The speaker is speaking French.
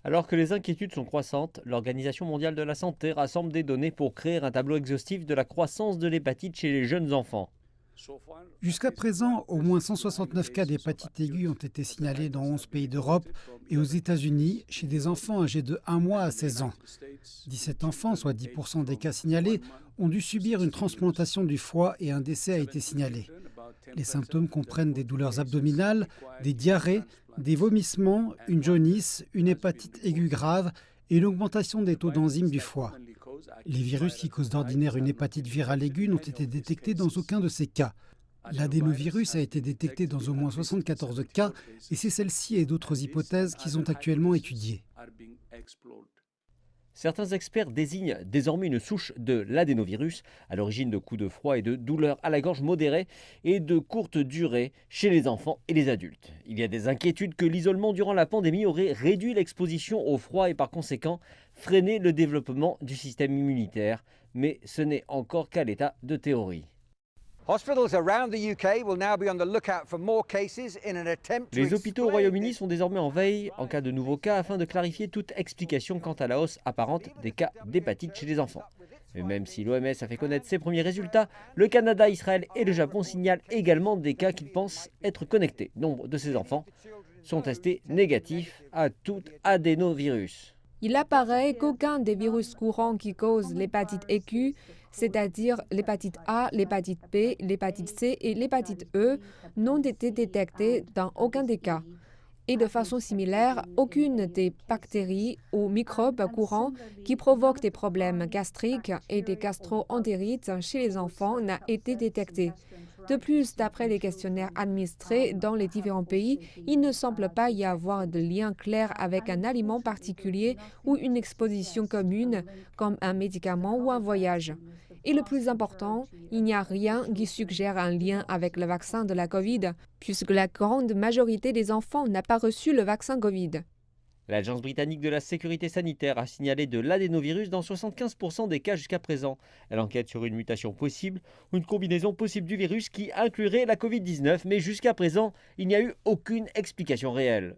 Alors que les inquiétudes sont croissantes, l'Organisation mondiale de la santé rassemble des données pour créer un tableau exhaustif de la croissance de l'hépatite chez les jeunes enfants. Jusqu'à présent, au moins 169 cas d'hépatite aiguë ont été signalés dans 11 pays d'Europe et aux États-Unis chez des enfants âgés de 1 mois à 16 ans. 17 enfants, soit 10% des cas signalés, ont dû subir une transplantation du foie et un décès a été signalé. Les symptômes comprennent des douleurs abdominales, des diarrhées, des vomissements, une jaunisse, une hépatite aiguë grave et une augmentation des taux d'enzymes du foie. Les virus qui causent d'ordinaire une hépatite virale aiguë n'ont été détectés dans aucun de ces cas. L'adénovirus a été détecté dans au moins 74 cas et c'est celle-ci et d'autres hypothèses qu'ils ont actuellement étudiées. Certains experts désignent désormais une souche de l'adénovirus à l'origine de coups de froid et de douleurs à la gorge modérées et de courte durée chez les enfants et les adultes. Il y a des inquiétudes que l'isolement durant la pandémie aurait réduit l'exposition au froid et par conséquent freiné le développement du système immunitaire, mais ce n'est encore qu'à l'état de théorie. Les hôpitaux au Royaume-Uni sont désormais en veille en cas de nouveaux cas afin de clarifier toute explication quant à la hausse apparente des cas d'hépatite chez les enfants. Mais même si l'OMS a fait connaître ses premiers résultats, le Canada, Israël et le Japon signalent également des cas qu'ils pensent être connectés. Nombre de ces enfants sont testés négatifs à tout adénovirus. Il apparaît qu'aucun des virus courants qui causent l'hépatite aiguë, c'est-à-dire l'hépatite A, l'hépatite B, l'hépatite C et l'hépatite E, n'ont été détectés dans aucun des cas. Et de façon similaire, aucune des bactéries ou microbes courants qui provoquent des problèmes gastriques et des gastro-entérites chez les enfants n'a été détectée. De plus, d'après les questionnaires administrés dans les différents pays, il ne semble pas y avoir de lien clair avec un aliment particulier ou une exposition commune, comme un médicament ou un voyage. Et le plus important, il n'y a rien qui suggère un lien avec le vaccin de la Covid, puisque la grande majorité des enfants n'a pas reçu le vaccin Covid. L'Agence britannique de la sécurité sanitaire a signalé de l'adénovirus dans 75% des cas jusqu'à présent. Elle enquête sur une mutation possible ou une combinaison possible du virus qui inclurait la Covid-19, mais jusqu'à présent, il n'y a eu aucune explication réelle.